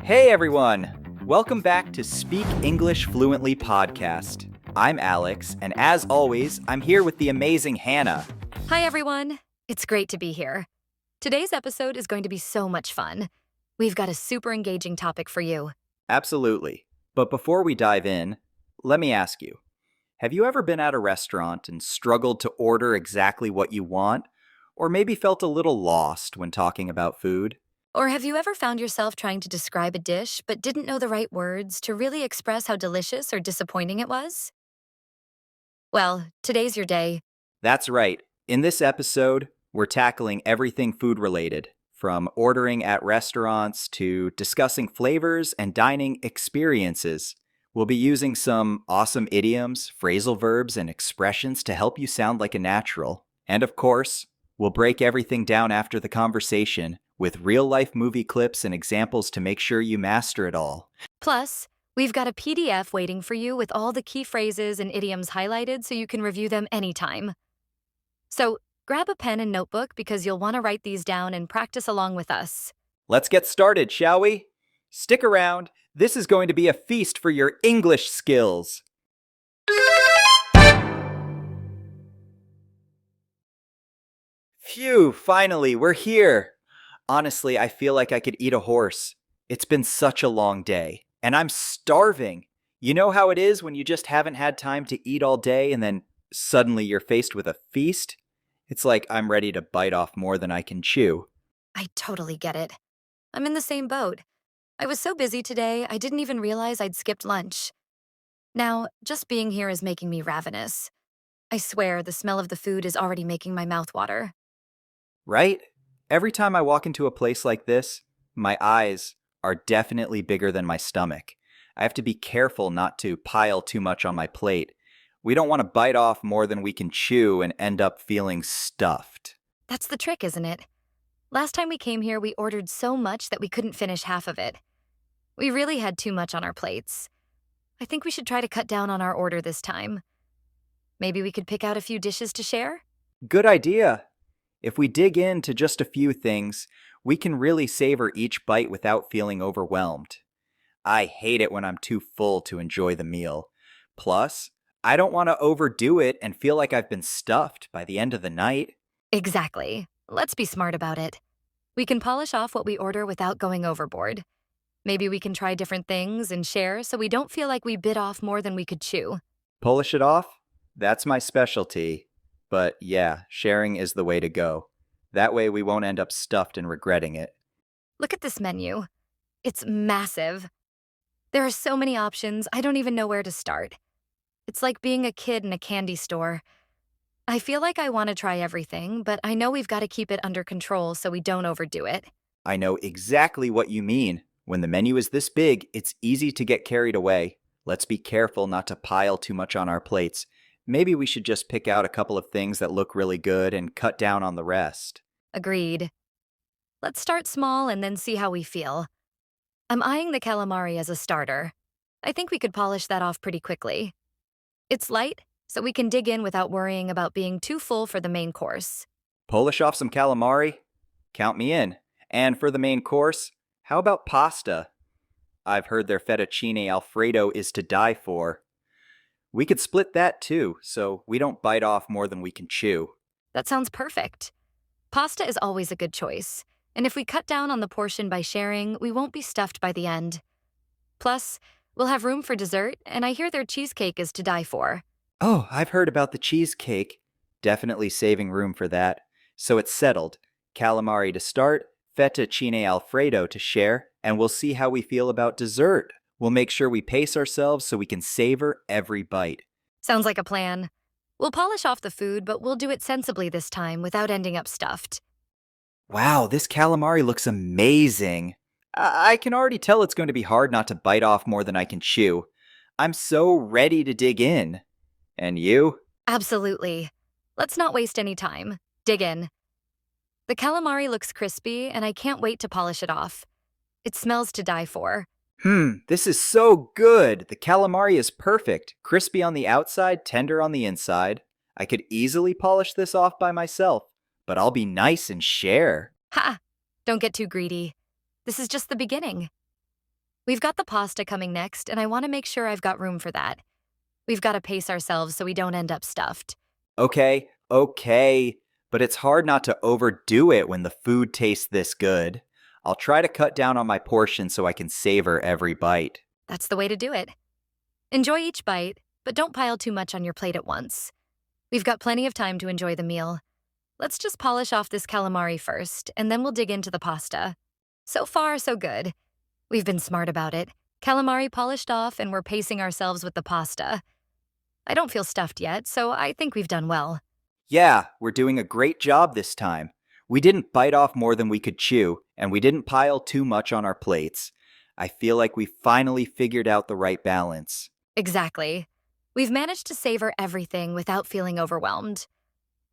Hey everyone! Welcome back to Speak English Fluently podcast. I'm Alex, and as always, I'm here with the amazing Hannah. Hi everyone! It's great to be here. Today's episode is going to be so much fun. We've got a super engaging topic for you. Absolutely. But before we dive in, let me ask you, have you ever been at a restaurant and struggled to order exactly what you want, or maybe felt a little lost when talking about food? Or have you ever found yourself trying to describe a dish but didn't know the right words to really express how delicious or disappointing it was? Well, today's your day. That's right. In this episode, we're tackling everything food related, from ordering at restaurants to discussing flavors and dining experiences. We'll be using some awesome idioms, phrasal verbs, and expressions to help you sound like a natural. And of course, we'll break everything down after the conversation with real-life movie clips and examples to make sure you master it all. Plus, we've got a PDF waiting for you with all the key phrases and idioms highlighted so you can review them anytime. So, grab a pen and notebook because you'll want to write these down and practice along with us. Let's get started, shall we? Stick around. This is going to be a feast for your English skills. Phew, finally, we're here. Honestly, I feel like I could eat a horse. It's been such a long day, and I'm starving. You know how it is when you just haven't had time to eat all day and then suddenly you're faced with a feast? It's like I'm ready to bite off more than I can chew. I totally get it. I'm in the same boat. I was so busy today, I didn't even realize I'd skipped lunch. Now, just being here is making me ravenous. I swear the smell of the food is already making my mouth water. Right? Every time I walk into a place like this, my eyes are definitely bigger than my stomach. I have to be careful not to pile too much on my plate. We don't want to bite off more than we can chew and end up feeling stuffed. That's the trick, isn't it? Last time we came here, we ordered so much that we couldn't finish half of it. We really had too much on our plates. I think we should try to cut down on our order this time. Maybe we could pick out a few dishes to share? Good idea! If we dig into just a few things, we can really savor each bite without feeling overwhelmed. I hate it when I'm too full to enjoy the meal. Plus, I don't want to overdo it and feel like I've been stuffed by the end of the night. Exactly. Let's be smart about it. We can polish off what we order without going overboard. Maybe we can try different things and share so we don't feel like we bit off more than we could chew. Polish it off? That's my specialty. But yeah, sharing is the way to go. That way we won't end up stuffed and regretting it. Look at this menu. It's massive. There are so many options, I don't even know where to start. It's like being a kid in a candy store. I feel like I want to try everything, but I know we've got to keep it under control so we don't overdo it. I know exactly what you mean. When the menu is this big, it's easy to get carried away. Let's be careful not to pile too much on our plates. Maybe we should just pick out a couple of things that look really good and cut down on the rest. Agreed. Let's start small and then see how we feel. I'm eyeing the calamari as a starter. I think we could polish that off pretty quickly. It's light, so we can dig in without worrying about being too full for the main course. Polish off some calamari? Count me in. And for the main course, how about pasta? I've heard their fettuccine alfredo is to die for. We could split that too, so we don't bite off more than we can chew. That sounds perfect. Pasta is always a good choice, and if we cut down on the portion by sharing, we won't be stuffed by the end. Plus, we'll have room for dessert, and I hear their cheesecake is to die for. Oh, I've heard about the cheesecake. Definitely saving room for that. So it's settled. Calamari to start, fettuccine alfredo to share, and we'll see how we feel about dessert. We'll make sure we pace ourselves so we can savor every bite. Sounds like a plan. We'll polish off the food, but we'll do it sensibly this time without ending up stuffed. Wow, this calamari looks amazing. I can already tell it's going to be hard not to bite off more than I can chew. I'm so ready to dig in. And you? Absolutely. Let's not waste any time. Dig in. The calamari looks crispy, and I can't wait to polish it off. It smells to die for. This is so good. The calamari is perfect. Crispy on the outside, tender on the inside. I could easily polish this off by myself, but I'll be nice and share. Ha! Don't get too greedy. This is just the beginning. We've got the pasta coming next, and I want to make sure I've got room for that. We've got to pace ourselves so we don't end up stuffed. Okay, but it's hard not to overdo it when the food tastes this good. I'll try to cut down on my portion so I can savor every bite. That's the way to do it. Enjoy each bite, but don't pile too much on your plate at once. We've got plenty of time to enjoy the meal. Let's just polish off this calamari first, and then we'll dig into the pasta. So far, so good. We've been smart about it. Calamari polished off, and we're pacing ourselves with the pasta. I don't feel stuffed yet, so I think we've done well. Yeah, we're doing a great job this time. We didn't bite off more than we could chew, and we didn't pile too much on our plates. I feel like we finally figured out the right balance. Exactly. We've managed to savor everything without feeling overwhelmed.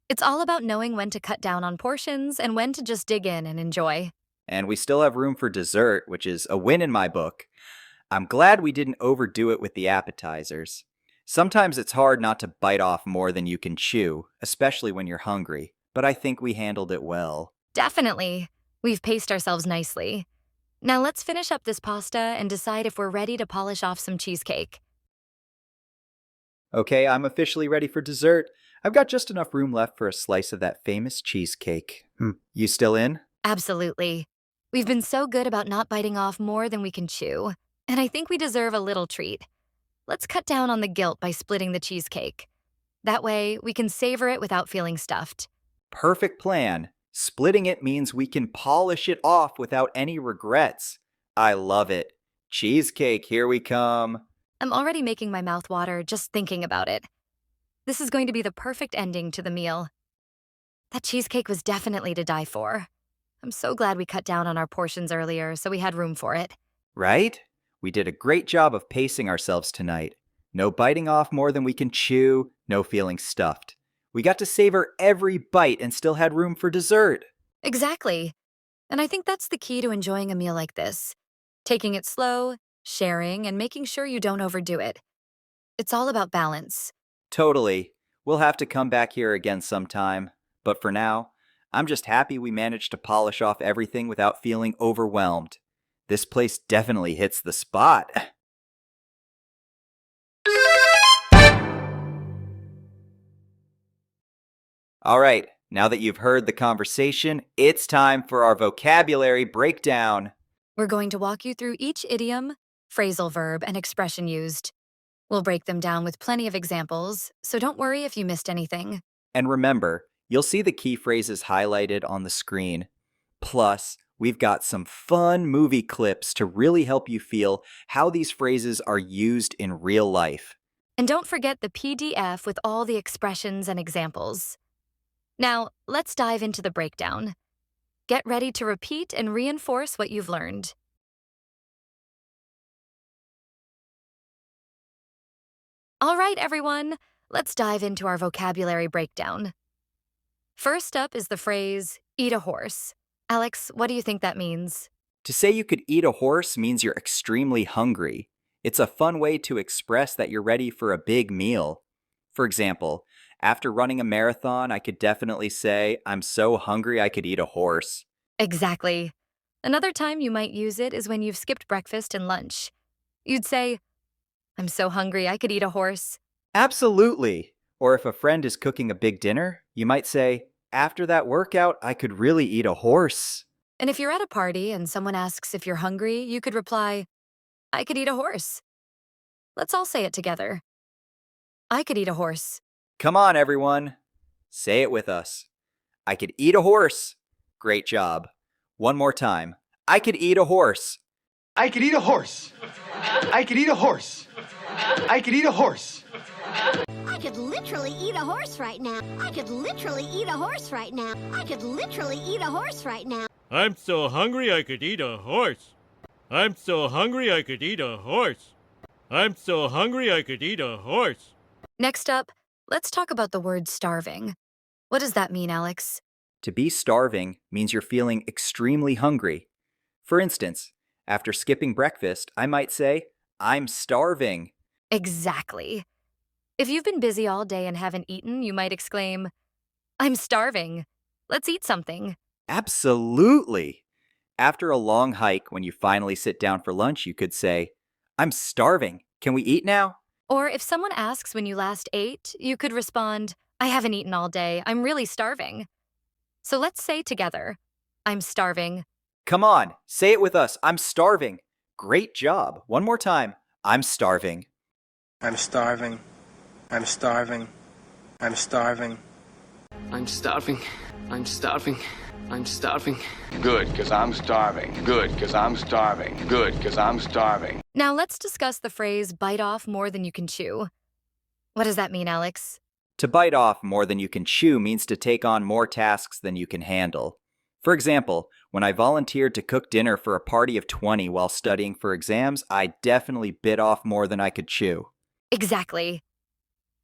It's all about knowing when to cut down on portions and when to just dig in and enjoy. And we still have room for dessert, which is a win in my book. I'm glad we didn't overdo it with the appetizers. Sometimes it's hard not to bite off more than you can chew, especially when you're hungry, but I think we handled it well. Definitely. We've paced ourselves nicely. Now let's finish up this pasta and decide if we're ready to polish off some cheesecake. Okay, I'm officially ready for dessert. I've got just enough room left for a slice of that famous cheesecake. You still in? Absolutely. We've been so good about not biting off more than we can chew, and I think we deserve a little treat. Let's cut down on the guilt by splitting the cheesecake. That way, we can savor it without feeling stuffed. Perfect plan. Splitting it means we can polish it off without any regrets. I love it. Cheesecake, here we come. I'm already making my mouth water just thinking about it. This is going to be the perfect ending to the meal. That cheesecake was definitely to die for. I'm so glad we cut down on our portions earlier so we had room for it. Right? We did a great job of pacing ourselves tonight. No biting off more than we can chew, no feeling stuffed. We got to savor every bite and still had room for dessert. Exactly. And I think that's the key to enjoying a meal like this. Taking it slow, sharing, and making sure you don't overdo it. It's all about balance. Totally. We'll have to come back here again sometime. But for now, I'm just happy we managed to polish off everything without feeling overwhelmed. This place definitely hits the spot. All right, now that you've heard the conversation, it's time for our vocabulary breakdown. We're going to walk you through each idiom, phrasal verb, and expression used. We'll break them down with plenty of examples, so don't worry if you missed anything. And remember, you'll see the key phrases highlighted on the screen. Plus, we've got some fun movie clips to really help you feel how these phrases are used in real life. And don't forget the PDF with all the expressions and examples. Now, let's dive into the breakdown. Get ready to repeat and reinforce what you've learned. All right, everyone, let's dive into our vocabulary breakdown. First up is the phrase, eat a horse. Alex, what do you think that means? To say you could eat a horse means you're extremely hungry. It's a fun way to express that you're ready for a big meal. For example, after running a marathon, I could definitely say, I'm so hungry I could eat a horse. Exactly. Another time you might use it is when you've skipped breakfast and lunch. You'd say, I'm so hungry I could eat a horse. Absolutely. Or if a friend is cooking a big dinner, you might say, after that workout, I could really eat a horse. And if you're at a party and someone asks if you're hungry, you could reply, I could eat a horse. Let's all say it together. I could eat a horse. Come on, everyone. Say it with us. I could eat a horse. Great job. One more time. I could eat a horse. I could eat a horse. I could eat a horse. I could eat a horse. I could literally eat a horse right now. I could literally eat a horse right now. I could literally eat a horse right now. I'm so hungry I could eat a horse. I'm so hungry I could eat a horse. I'm so hungry I could eat a horse. Next up, let's talk about the word starving. What does that mean, Alex? To be starving means you're feeling extremely hungry. For instance, after skipping breakfast, I might say, I'm starving. Exactly. If you've been busy all day and haven't eaten, you might exclaim, I'm starving. Let's eat something. Absolutely. After a long hike, when you finally sit down for lunch, you could say, I'm starving. Can we eat now? Or if someone asks when you last ate, you could respond, I haven't eaten all day. I'm really starving. So let's say together, I'm starving. Come on, say it with us. I'm starving. Great job. One more time. I'm starving. I'm starving. I'm starving. I'm starving. I'm starving. I'm starving. I'm starving. Good, because I'm starving. Good, because I'm starving. Good, because I'm starving. Now let's discuss the phrase bite off more than you can chew. What does that mean, Alex? To bite off more than you can chew means to take on more tasks than you can handle. For example, when I volunteered to cook dinner for a party of 20 while studying for exams, I definitely bit off more than I could chew. Exactly.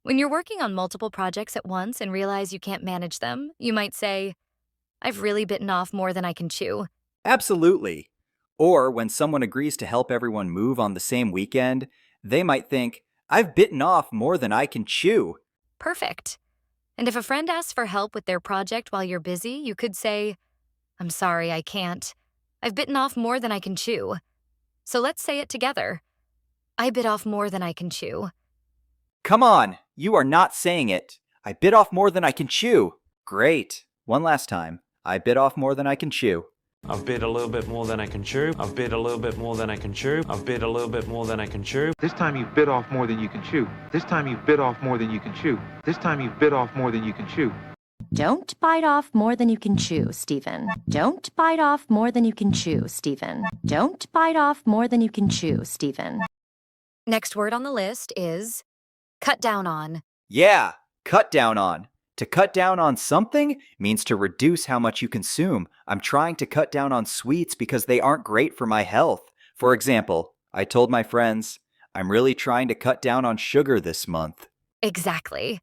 When you're working on multiple projects at once and realize you can't manage them, you might say, I've really bitten off more than I can chew. Absolutely. Or when someone agrees to help everyone move on the same weekend, they might think, I've bitten off more than I can chew. Perfect. And if a friend asks for help with their project while you're busy, you could say, I'm sorry, I can't. I've bitten off more than I can chew. So let's say it together. I bit off more than I can chew. Come on, you are not saying it. I bit off more than I can chew. Great. One last time. I bit off more than I can chew. I've bit a little bit more than I can chew. I've bit a little bit more than I can chew. I've bit a little bit more than I can chew. This time you've bit off more than you can chew. This time you've bit off more than you can chew. This time you've bit off more than you can chew. Don't bite off more than you can chew, Stephen. Don't bite off more than you can chew, Stephen. Don't bite off more than you can chew, Stephen. Next word on the list is cut down on. Yeah, cut down on. To cut down on something means to reduce how much you consume. I'm trying to cut down on sweets because they aren't great for my health. For example, I told my friends, I'm really trying to cut down on sugar this month. Exactly.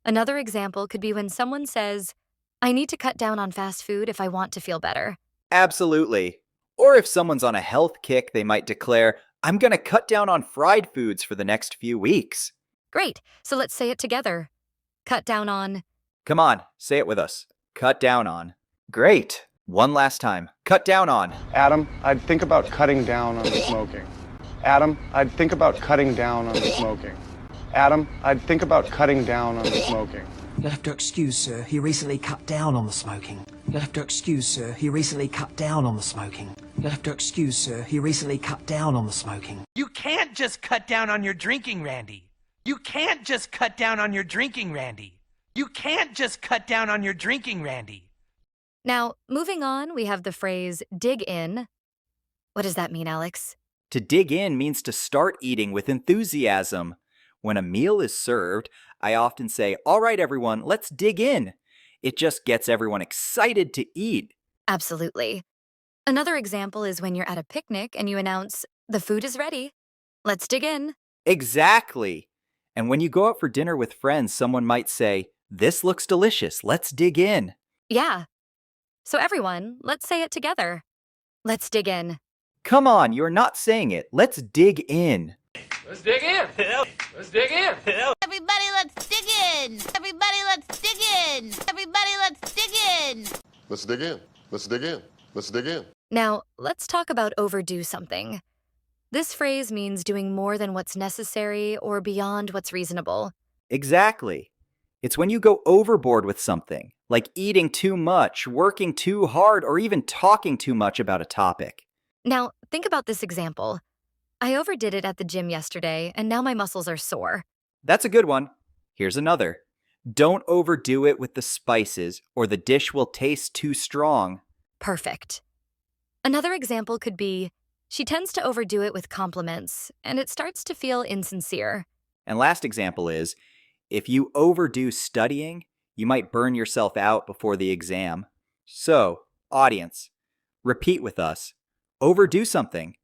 Another example could be when someone says, I need to cut down on fast food if I want to feel better. Absolutely. Or if someone's on a health kick, they might declare, I'm going to cut down on fried foods for the next few weeks. Great. So let's say it together. Cut down on. Come on, say it with us. Cut down on. Great. One last time. Cut down on. Adam, I'd think about cutting down on the smoking. Adam, I'd think about cutting down on the smoking. Adam, I'd think about cutting down on the smoking. You'll have to excuse, sir. He recently cut down on the smoking. You'll have to excuse, sir. He recently cut down on the smoking. You'll have to excuse, sir. He recently cut down on the smoking. You can't just cut down on your drinking, Randy. You can't just cut down on your drinking, Randy. You can't just cut down on your drinking, Randy. Now, moving on, we have the phrase dig in. What does that mean, Alex? To dig in means to start eating with enthusiasm. When a meal is served, I often say, all right, everyone, let's dig in. It just gets everyone excited to eat. Absolutely. Another example is when you're at a picnic and you announce, the food is ready. Let's dig in. Exactly. And when you go out for dinner with friends, someone might say, this looks delicious. Let's dig in. Yeah. So everyone, let's say it together. Let's dig in. Come on, you're not saying it. Let's dig in. Let's dig in. Let's dig in. Everybody, let's dig in. Everybody, let's dig in. Everybody, let's dig in. Let's dig in. Let's dig in. Let's dig in. Now, let's talk about overdo something. This phrase means doing more than what's necessary or beyond what's reasonable. Exactly. It's when you go overboard with something, like eating too much, working too hard, or even talking too much about a topic. Now, think about this example. I overdid it at the gym yesterday, and now my muscles are sore. That's a good one. Here's another. Don't overdo it with the spices, or the dish will taste too strong. Perfect. Another example could be, she tends to overdo it with compliments, and it starts to feel insincere. And last example is, if you overdo studying, you might burn yourself out before the exam. So, audience, repeat with us. Overdo something.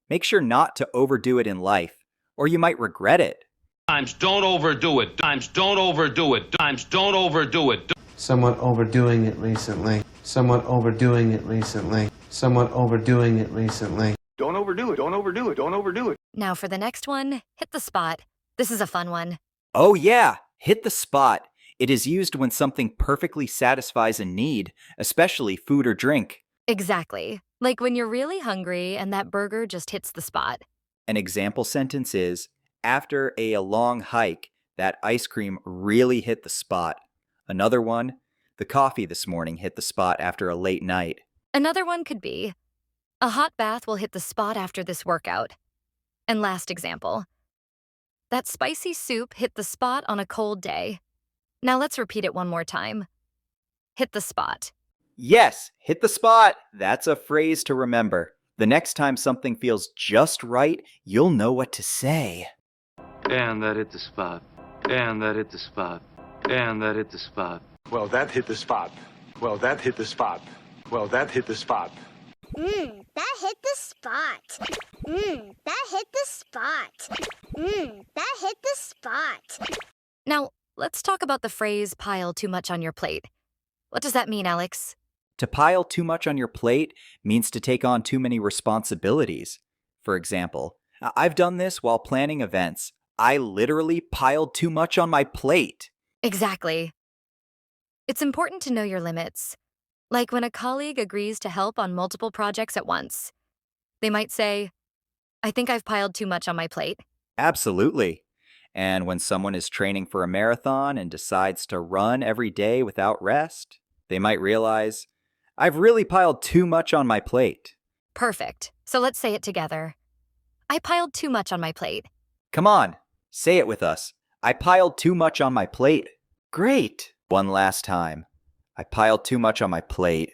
Make sure not to overdo it in life, or you might regret it. Times don't overdo it. Times don't overdo it. Times don't overdo it. Somewhat overdoing it recently. Somewhat overdoing it recently. Somewhat overdoing it recently. Don't overdo it, don't overdo it, don't overdo it. Now for the next one, hit the spot. This is a fun one. Oh yeah, hit the spot. It is used when something perfectly satisfies a need, especially food or drink. Exactly. Like when you're really hungry and that burger just hits the spot. An example sentence is, after a long hike, that ice cream really hit the spot. Another one, the coffee this morning hit the spot after a late night. Another one could be, a hot bath will hit the spot after this workout. And last example, that spicy soup hit the spot on a cold day. Now let's repeat it one more time. Hit the spot. Yes, hit the spot. That's a phrase to remember. The next time something feels just right, you'll know what to say. And that hit the spot. And that hit the spot. And that hit the spot. Well, that hit the spot. Well, that hit the spot. Well, that hit the spot. That hit the spot. That hit the spot. That hit the spot. Now, let's talk about the phrase pile too much on your plate. What does that mean, Alex? To pile too much on your plate means to take on too many responsibilities. For example, I've done this while planning events. I literally piled too much on my plate. Exactly. It's important to know your limits. Like when a colleague agrees to help on multiple projects at once. They might say, I think I've piled too much on my plate. Absolutely. And when someone is training for a marathon and decides to run every day without rest, they might realize, I've really piled too much on my plate. Perfect. So let's say it together. I piled too much on my plate. Come on, say it with us. I piled too much on my plate. Great. One last time. I piled too much on my plate.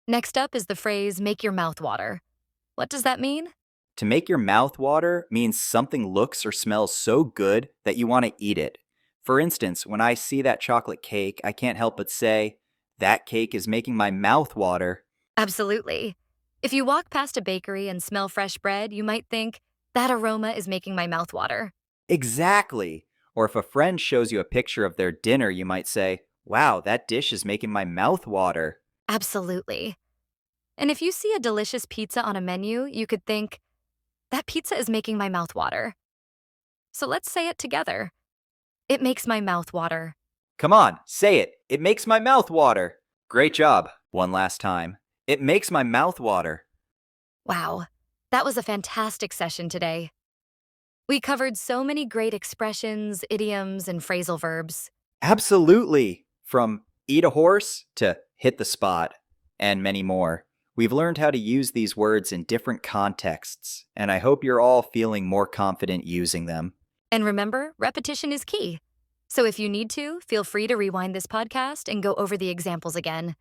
Next up is the phrase, make your mouth water. What does that mean? To make your mouth water means something looks or smells so good that you want to eat it. For instance, when I see that chocolate cake, I can't help but say, that cake is making my mouth water. Absolutely. If you walk past a bakery and smell fresh bread, you might think, that aroma is making my mouth water. Exactly. Or if a friend shows you a picture of their dinner, you might say, wow, that dish is making my mouth water. Absolutely. And if you see a delicious pizza on a menu, you could think, that pizza is making my mouth water. So let's say it together. It makes my mouth water. Come on, say it. It makes my mouth water. Great job. One last time. It makes my mouth water. Wow, that was a fantastic session today. We covered so many great expressions, idioms, and phrasal verbs. Absolutely. From eat a horse to hit the spot, and many more. We've learned how to use these words in different contexts, and I hope you're all feeling more confident using them. And remember, repetition is key. So if you need to, feel free to rewind this podcast and go over the examples again.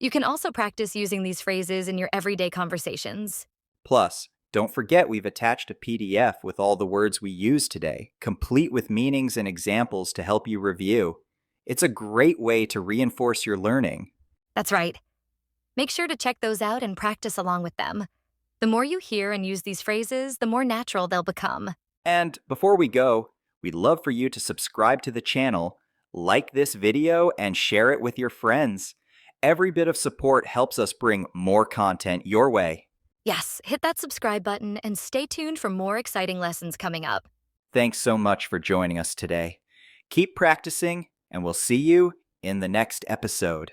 You can also practice using these phrases in your everyday conversations. Plus, don't forget we've attached a PDF with all the words we used today, complete with meanings and examples to help you review. It's a great way to reinforce your learning. That's right. Make sure to check those out and practice along with them. The more you hear and use these phrases, the more natural they'll become. And before we go, we'd love for you to subscribe to the channel, like this video, and share it with your friends. Every bit of support helps us bring more content your way. Yes, hit that subscribe button and stay tuned for more exciting lessons coming up. Thanks so much for joining us today. Keep practicing, and we'll see you in the next episode.